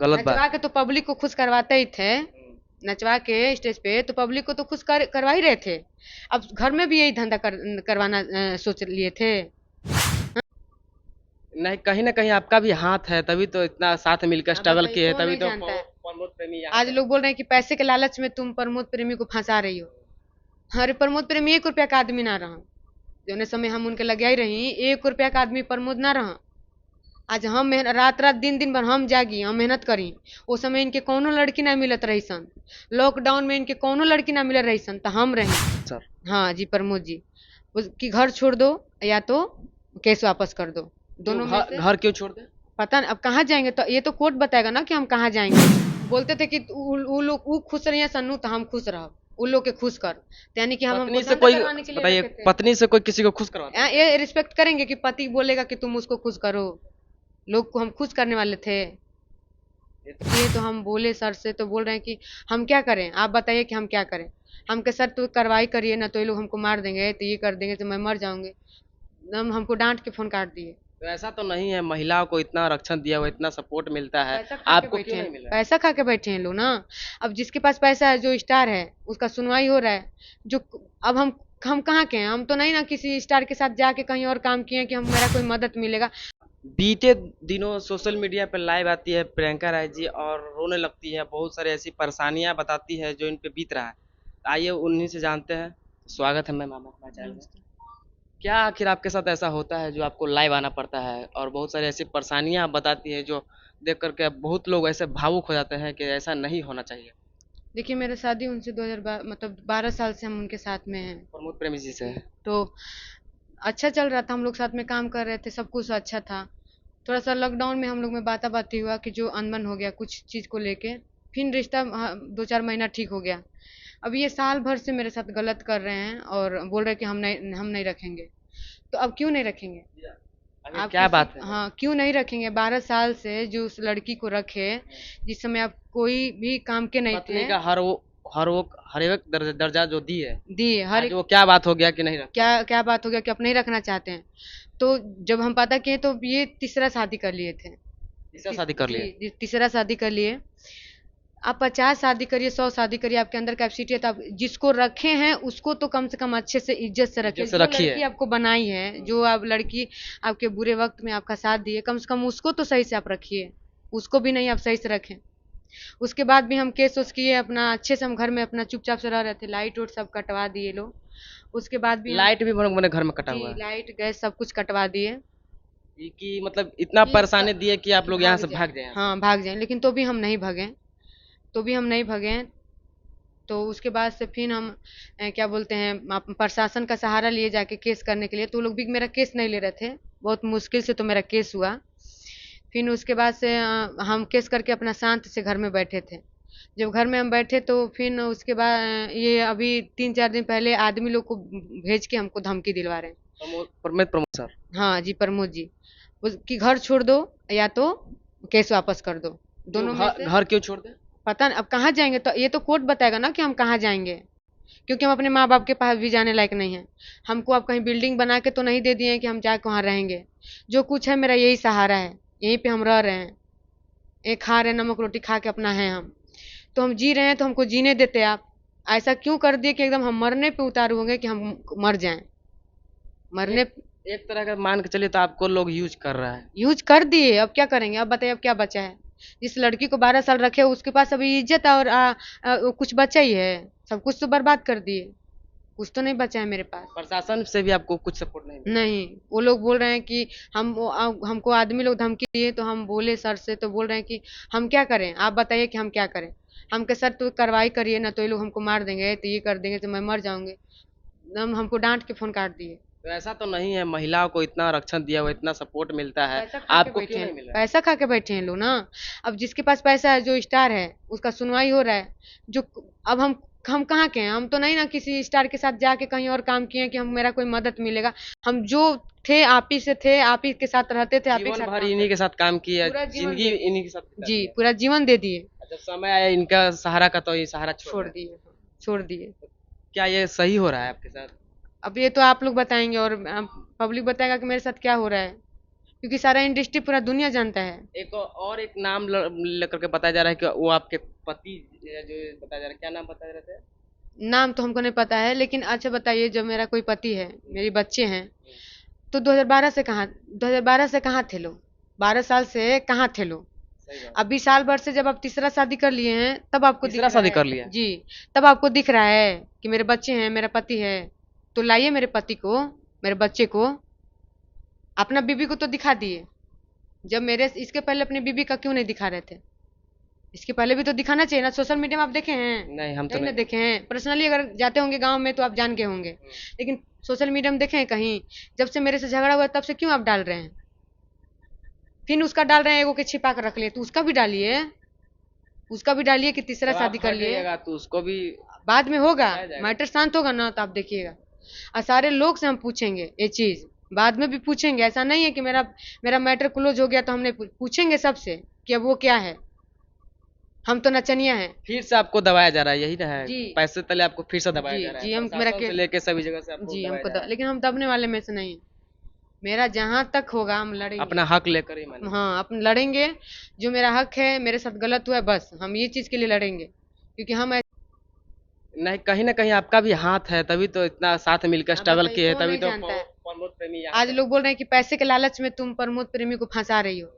गलत बात। नचवा के तो पब्लिक को खुश करवाते ही थे। नचवा के स्टेज पे तो पब्लिक को तो खुश करवा ही रहे थे। अब घर में भी यही धंधा करवाना सोच लिए थे। नहीं, कहीं ना कहीं आपका भी हाथ है, तभी तो इतना साथ मिलकर आप स्ट्रगल बताइए किए हैं, कौन तभी नहीं तो जानता है। प्रमोद प्रेमी यहाँ आज पे लोग बोल रहे हैं कि पैसे के लालच में तुम प्रमोद प्रेमी को फंसा रही हो। अरे प्रमोद प्रेमी 1 रुपया का आदमी ना रहा। जौने समय हम उनके लगे ही रही 1 रुपया का आदमी प्रमोद ना रहा। आज हम मेहनत रात रात दिन दिन भर हम जागी हम मेहनत करी। वो समय इनके कौनो लड़की ना मिलत रही सन। लॉकडाउन में इनके कौनो लड़की ना मिलत रही सन तो हम रही। सर। हाँ जी प्रमोद जी। कि घर छोड़ दो या तो केस वापस कर दो। क्यों दोनों में से घर क्यों छोड़ दे? पता नहीं अब कहाँ जाएंगे तो ये तो कोर्ट बताएगा ना कि हम कहाँ जाएंगे। बोलते थे कि उ लोग उ खुश रही सन्नू तो हम खुश रहो। उन लोग के खुश कर तो यानी कि हम हमको पत्नी से धंधा कोई करवाने के लिए बताइए, रखे थे। पत्नी से कोई किसी को खुश करवाता है? ये रिस्पेक्ट करेंगे कि पति बोलेगा कि तुम उसको खुश करो। लोग को हम खुश करने वाले थे। ये तो हम बोले सर से तो बोल रहे हैं कि हम क्या करें आप बताइए कि हम क्या करें। हम के सर तो कार्रवाई करिए ना तो ये लोग हमको मार देंगे तो ये कर देंगे तो मैं मर जाऊंगी। हमको डांट के फोन काट दिए। तो ऐसा तो नहीं है, महिलाओं को इतना आरक्षण दिया हुआ, इतना सपोर्ट मिलता है, पैसा खा के आपको बैठे क्यों नहीं हैं मिल रहा है? पैसा खा के बैठे हैं लोग ना। अब जिसके पास पैसा है जो स्टार है उसका सुनवाई हो रहा है। जो अब हम कहाँ के हैं। हम तो नहीं ना किसी स्टार के साथ जाके कहीं और काम किए हैं कि हम मेरा कोई मदद मिलेगा। बीते दिनों सोशल मीडिया पर लाइव आती है प्रियंका राय जी और रोने लगती है, बहुत सारी ऐसी परेशानियां बताती है जो इन पे बीत रहा है। आइए उन्हीं से जानते हैं। स्वागत है मैम हमारे चैनल में। क्या आखिर आपके साथ ऐसा होता है जो आपको लाइव आना पड़ता है और बहुत सारी ऐसी परेशानियां आप बताती है जो देख करके बहुत लोग ऐसे भावुक हो जाते हैं कि ऐसा नहीं होना चाहिए? देखिए मेरा शादी उनसे 2012 मतलब 12 साल से हम उनके साथ में हैं। प्रमोद प्रेमी जी से। तो अच्छा चल रहा था हम लोग साथ में काम कर रहे थे सब कुछ अच्छा था। थोड़ा सा लॉकडाउन में हम लोग में बाती हुआ कि जो अनबन हो गया कुछ चीज़ को लेके। फिर रिश्ता 2-4 महीना ठीक हो गया। अब ये साल भर से मेरे साथ गलत कर रहे हैं और बोल रहे हैं कि हम नहीं रखेंगे। तो अब क्यों नहीं रखेंगे। आखिर आप क्या किसी बात है? हाँ क्यों नहीं रखेंगे 12 साल से जो उस लड़की को रखे। जिस समय आप कोई भी काम के नहीं पत्नी थे। का हर एक दर्जा जो दी है, दिए हर आज एक। वो क्या बात हो गया कि नहीं रखते? क्या क्या बात हो गया कि आप नहीं रखना चाहते हैं। तो जब हम पता किए तो ये तीसरा शादी कर लिए थे। तीसरा शादी कर लिए? जी तीसरा शादी कर लिए। आप 50 शादी करिए 100 शादी करिए आपके अंदर कैपेसिटी है तो आप जिसको रखे हैं उसको तो कम से कम अच्छे से इज्जत से रखिए। इज्जत से जो रखिए। लड़की आपको बनाई है जो आप लड़की आपके बुरे वक्त में आपका साथ दिए कम से कम उसको तो सही से आप रखिए। उसको भी नहीं आप सही से रखें। उसके बाद भी हम केस उस किए अपना अच्छे से हम घर में अपना चुपचाप से रह रहे थे लाइट उट सब कटवा दिए लोग। उसके बाद भी हम लाइट भी मेरे घर में कटा जी हुआ है। लाइट गैस सब कुछ कटवा दिए। कि मतलब इतना कि परेशानी दिए कि आप कि लोग यहाँ भाग से जाए। भाग जाए यहाँ से। हाँ भाग जाए लेकिन तो भी हम नहीं भगे। तो भी हम नहीं भगे। तो उसके बाद से फिर हम क्या बोलते हैं प्रशासन का सहारा लिए जाके केस करने के लिए तो लोग भी मेरा केस नहीं ले रहे थे। बहुत मुश्किल से तो मेरा केस हुआ। फिर उसके बाद से हम केस करके अपना शांत से घर में बैठे थे। जब घर में हम बैठे तो फिर उसके बाद ये अभी 3-4 दिन पहले आदमी लोग को भेज के हमको धमकी दिलवा रहे हैं। प्रमोद सर। हाँ जी प्रमोद जी। कि घर छोड़ दो या तो केस वापस कर दो। क्यों दोनों में से घर क्यों छोड़ दे? पता नहीं अब कहाँ जाएंगे तो ये तो कोर्ट बताएगा ना कि हम कहाँ जाएंगे। क्योंकि हम अपने माँ बाप के पास भी जाने लायक नहीं है। हमको आप कहीं बिल्डिंग बना के तो नहीं दे दिए हैं कि हम जाके वहाँ रहेंगे। जो कुछ है मेरा यही सहारा है। यहीं पे हम रह रहे हैं। ये खा रहे हैं नमक रोटी खा के अपना है हम। तो हम जी रहे हैं तो हमको जीने देते आप। ऐसा क्यों कर दिए कि एकदम हम मरने पे उतारू होंगे कि हम मर जाएं। मरने एक तरह का मान के चलिए तो आपको लोग यूज कर रहा है। यूज कर दिए अब क्या करेंगे अब बताइए अब क्या बचा है। जिस लड़की को 12 साल रखे उसके पास अभी इज्जत और कुछ बचा ही है। सब कुछ तो बर्बाद कर दिए। कुछ तो नहीं बचा है मेरे पास। प्रशासन से भी आपको कुछ सपोर्ट नहीं मिला? नहीं वो लोग बोल रहे हैं कि हमको आदमी लोग धमकी दिए तो हम बोले सर से तो बोल रहे हैं कि हम क्या करें आप बताइए कि हम क्या करें। हम के सर तो कार्रवाई करिए ना तो ये लोग हमको मार देंगे तो ये कर देंगे तो मैं मर जाऊंगी। हमको डांट के फोन काट दिए। तो ऐसा तो नहीं है, महिलाओं को इतना आरक्षण दिया हुआ, इतना सपोर्ट मिलता है, पैसा खा के आपको बैठे क्यों नहीं हैं मिल रहा है? पैसा खा के बैठे हैं लोग ना। अब जिसके पास पैसा है जो स्टार है उसका सुनवाई हो रहा है। जो अब हम कहाँ के हैं। हम तो नहीं ना किसी स्टार के साथ जाके कहीं और काम किए हैं कि हम मेरा कोई मदद मिलेगा। हम जो थे आप ही से थे आप ही के साथ रहते थे आप ही के जीवन साथ भर काम इन्हीं के करते साथ काम किया, पूरा जीवन जिंदगी दे इन्हीं के साथ जी बिताई है। पूरा जीवन दे दिए। जब समय आया इनका सहारा का तो ये सहारा छोड़ छोड़ रहे हैं। दिए छोड़ दिए। क्या ये सही हो रहा है आपके साथ? अब ये तो आप लोग बताएंगे और पब्लिक बताएगा कि मेरे साथ क्या हो रहा है। क्योंकि सारा इंडस्ट्री पूरा दुनिया जानता है। और एक नाम लेकर के बताया जा रहा है कि वो आपके पति जो बताया जा रहा है, क्या नाम बताया जा रहा है? नाम तो हमको नहीं पता है, लेकिन अच्छा बताइए, जब मेरा कोई पति है, मेरे बच्चे हैं, तो 2012 से कहाँ, 2012 से कहाँ थे लोग? 12 साल से कहाँ थे लोग? सही बात। अभी साल भर से जब आप तीसरा शादी कर लिए हैं, तब आपको दिख तीसरा रहा शादी है। कर लिया? जी, तब आपको दिख रहा है कि मेरे बच्चे हैं, मेरा पति है। तो लाइए मेरे पति को, मेरे बच्चे को, अपना बीबी को तो दिखा दिए। जब मेरे इसके पहले अपनी बीबी का क्यों नहीं दिखा रहे थे? इसके पहले भी तो दिखाना चाहिए ना। सोशल मीडिया में आप देखे हैं? नहीं, हम तो नहीं ना नहीं। देखे हैं। पर्सनली अगर जाते होंगे गांव में तो आप जान के होंगे, लेकिन सोशल मीडिया में देखे हैं कहीं? जब से मेरे से झगड़ा हुआ है, तब से क्यों आप डाल रहे हैं? फिर उसका डाल रहे हैं, एगो के छिपा कर रख लिए, तो उसका भी डालिए, उसका भी डालिए कि तीसरा जब आप शादी कर हट लिए। जाइएगा तो उसको भी बाद में होगा, बताया जाएगा। मैटर शांत होगा ना, तो आप देखिएगा। और सारे लोग से हम पूछेंगे ये चीज, बाद में भी पूछेंगे। ऐसा नहीं है कि मेरा मेरा मैटर क्लोज हो गया तो हमने पूछेंगे सबसे कि अब वो क्या है। हम तो नचनिया हैं। फिर से आपको दबाया जा रहा है, यही ना है? जी पैसे तले आपको फिर से दबाया जी जा रहा जी, है, हम मेरा प्रशासन के से लेके सभी जगह से आपको जी दबाया हमको जा रहा है। लेकिन हम दबने वाले में से नहीं हैं। मेरा जहां तक होगा हम लड़ेंगे। अपना हक लेकर ही मानेंगे। हाँ, अपन लड़ेंगे। जो मेरा हक है, मेरे साथ गलत हुआ है, बस हम ये चीज के लिए लड़ेंगे, क्योंकि हम नहीं, कहीं ना कहीं आपका भी हाथ है, तभी तो इतना साथ मिलकर आप स्ट्रगल बताइए, किए हैं, कौन तभी नहीं तो जानता है? प्रमोद प्रेमी यहाँ आज पे। लोग बोल रहे हैं कि पैसे के लालच में तुम प्रमोद प्रेमी को फंसा रही हो।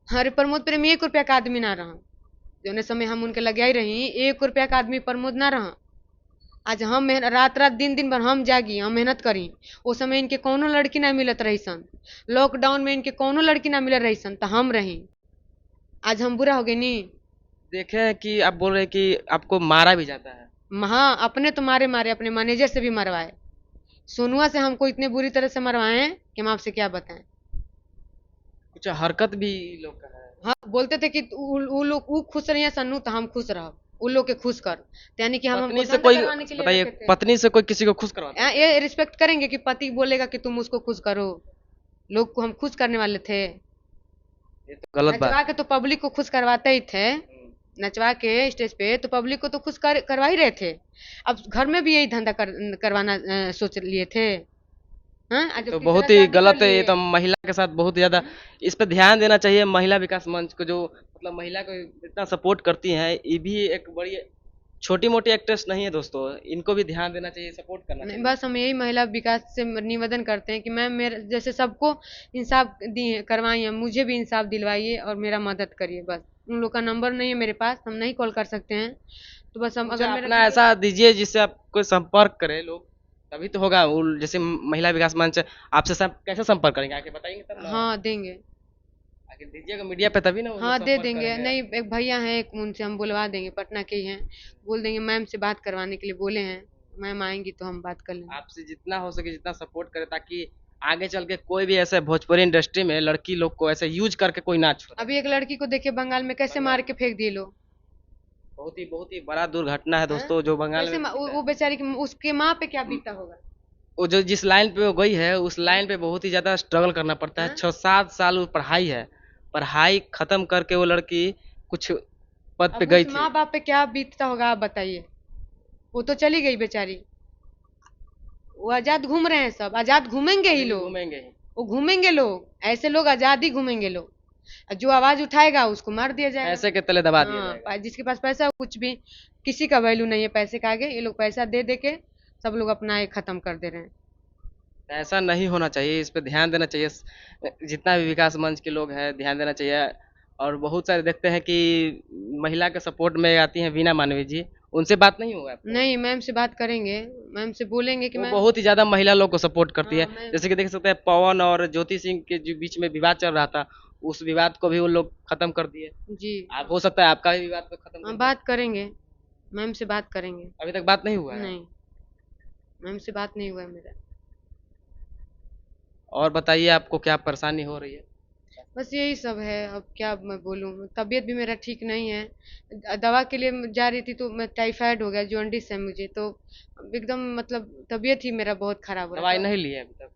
अरे प्रमोद प्रेमी 1 रुपया का आदमी ना रहा। जो समय हम उनके लगे ही रही, 1 रुपया का आदमी प्रमोद ना रहा। आज हम मेहनत, रात रात दिन दिन भर हम जागी, हम मेहनत करी। उस समय इनके कौनो लड़की ना मिलत रही सन। लॉकडाउन में इनके कौनो लड़की ना मिलत रही सन, तो हम रही। आज हम बुरा हो गए नी। देखे हैं कि आप बोल रहे हैं कि आपको मारा भी जाता है। हाँ, अपने तो मारे मारे, अपने मैनेजर से भी मरवाए। सोनुआ से हमको इतने बुरी तरह से मरवाए हैं कि हम आपसे क्या बताएं। कुछ हरकत भी लोग का है। हाँ, बोलते थे कि उ लोग उ खुश रही सन्नू तो हम खुश रहो, उन लोग के खुश कर। तो यानी कि हम हमको पत्नी से धंधा कोई, करवाने के लिए बताइए, रखे थे। पत्नी से कोई किसी को खुश करवाता है? ये रिस्पेक्ट करेंगे कि पति बोलेगा कि तुम उसको खुश करो? लोग को हम खुश करने वाले थे? ये तो गलत बात नचवा के तो पब्लिक को खुश करवाते ही थे। है। नचवा के स्टेज पे तो पब्लिक को तो खुश करवा ही रहे थे। अब घर में भी यही धंधा करवाना सोच लिए थे। हाँ, आज तो जब तीसरा बहुत ही शादी कर गलत है, ये लिए। तो महिला के साथ बहुत ज्यादा इस पे ध्यान देना चाहिए। महिला विकास मंच को, जो मतलब महिला को इतना सपोर्ट करती हैं, ये भी एक बड़ी छोटी मोटी एक्ट्रेस नहीं है दोस्तों, इनको भी ध्यान देना चाहिए, सपोर्ट करना नहीं, चाहिए। बस हम यही महिला विकास से निवेदन करते हैं कि मैम, मेरे जैसे सबको इंसाफ दिए करवाइए, मुझे भी इंसाफ दिलवाइए और मेरा मदद करिए। बस उन लोग का नंबर नहीं है मेरे पास, हम नहीं कॉल कर सकते हैं। तो बस हम कुछ अगर मेरा अपना ऐसा दीजिए जिससे आप कोई संपर्क करे लोग, तभी तो होगा। वो जैसे महिला विकास मंच आपसे सब कैसे संपर्क करेंगे, आके बताएंगे तब ना। हाँ देंगे। आके दीजिएगा मीडिया पे, तभी ना वो लोग हाँ, दे संपर्क देंगे। करेंगे। नहीं, एक भैया हैं, एक उनसे हम बुलवा देंगे, पटना के ही हैं। बोल देंगे मैम से बात करवाने के लिए बोले हैं। मैम आएंगी तो हम बात कर लेंगे। आपसे जितना हो सके जितना सपोर्ट करे, ताकि आगे चल के कोई भी ऐसे भोजपुरी इंडस्ट्री में लड़की लोग को ऐसे यूज करके कोई ना छोड़े। अभी एक लड़की को देखिए बंगाल में कैसे मार के फेंक दिए लोग। बहुत ही बड़ा दुर्घटना है हैं? दोस्तों, जो बंगाल कैसे में वो बेचारी उसके माँ पे क्या बीता होगा? वो जो जिस लाइन पे वो गई है, उस लाइन पे बहुत ही ज्यादा स्ट्रगल करना पड़ता है। हैं? 6-7 साल वो पढ़ाई है, पढ़ाई खत्म करके वो लड़की कुछ पद पे अब गई उस थी। माँ बाप पे क्या बीतता होगा आप बताइए। वो तो चली गई बेचारी। वो आजाद घूम रहे हैं, सब आजाद घूमेंगे ही अभी भी लोग। घूमेंगे ही। वो घूमेंगे लोग, ऐसे लोग आजाद ही घूमेंगे लोग। और जो आवाज उठाएगा उसको मार दिया जाएगा। पैसे के तले दबा दिया हाँ, जाएगा। जिसके पास पैसा है, कुछ भी, किसी का वैल्यू नहीं है पैसे का आगे। ये लोग पैसा दे दे के सब लोग अपना ये खत्म कर दे रहे हैं। ऐसा नहीं होना चाहिए, इस पे ध्यान देना चाहिए। जितना भी विकास मंच के लोग हैं, ध्यान देना चाहिए। और बहुत सारे देखते हैं कि महिला के सपोर्ट में आती हैं वीना मानवी जी, उनसे बात नहीं हुआ आपको? नहीं, मैम से बात करेंगे। मैम से बोलेंगे कि वो मैम। बहुत ही ज्यादा महिला लोग को सपोर्ट करती है। हाँ, मैम। जैसे कि देख सकते हैं, पवन और ज्योति सिंह के जो बीच में विवाद चल रहा था, उस विवाद को भी वो लोग खत्म कर दिए। जी आप हो सकता है आपका भी विवाद को खत्म कर हाँ, दें। बात करेंगे। मैम से बात करेंगे। अभी तक बात नहीं हुआ है? नहीं, मैम से बात नहीं हुआ है मेरा। और बताइए, आपको क्या परेशानी हो रही है? बस यही सब है, अब क्या मैं बोलूँ। तबीयत भी मेरा ठीक नहीं है। दवा के लिए मैं जा रही थी तो मैं टाइफाइड हो गया, जॉन्डिस है मुझे तो। अब एकदम मतलब तबीयत ही मेरा बहुत खराब हो रहा दवाई है। नहीं ली है अभी तक?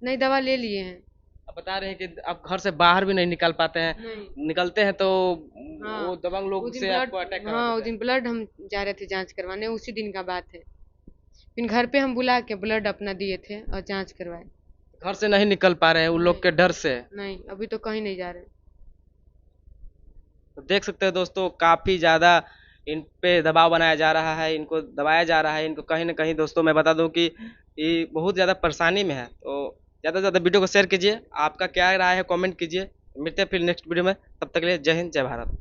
नहीं, दवा ले लिए हैं। आप बता रहे हैं कि आप घर से बाहर भी नहीं निकल पाते हैं, नहीं। निकलते हैं तो हाँ, वो दबंग वो लोग दिन से ब्लड, आपको अटैक करा हाँ वो देते हैं। दिन ब्लड हम जा रहे थे जांच करवाने, उसी दिन का बात है। फिर घर पे हम बुला के ब्लड अपना दिए थे और जांच करवाए। घर से नहीं निकल पा रहे हैं उन लोग नहीं के डर से। नहीं, अभी तो कहीं नहीं जा रहे। तो देख सकते हैं दोस्तों, काफ़ी ज़्यादा इन पे दबाव बनाया जा रहा है, इनको दबाया जा रहा है, इनको कहीं न कहीं दोस्तों मैं बता दूँ कि ये बहुत ज़्यादा परेशानी में है। तो ज़्यादा से ज़्यादा वीडियो को शेयर कीजिए, आपका क्या राय है कमेंट कीजिए। मिलते हैं फिर नेक्स्ट वीडियो में, तब तक के लिए जय हिंद, जय भारत।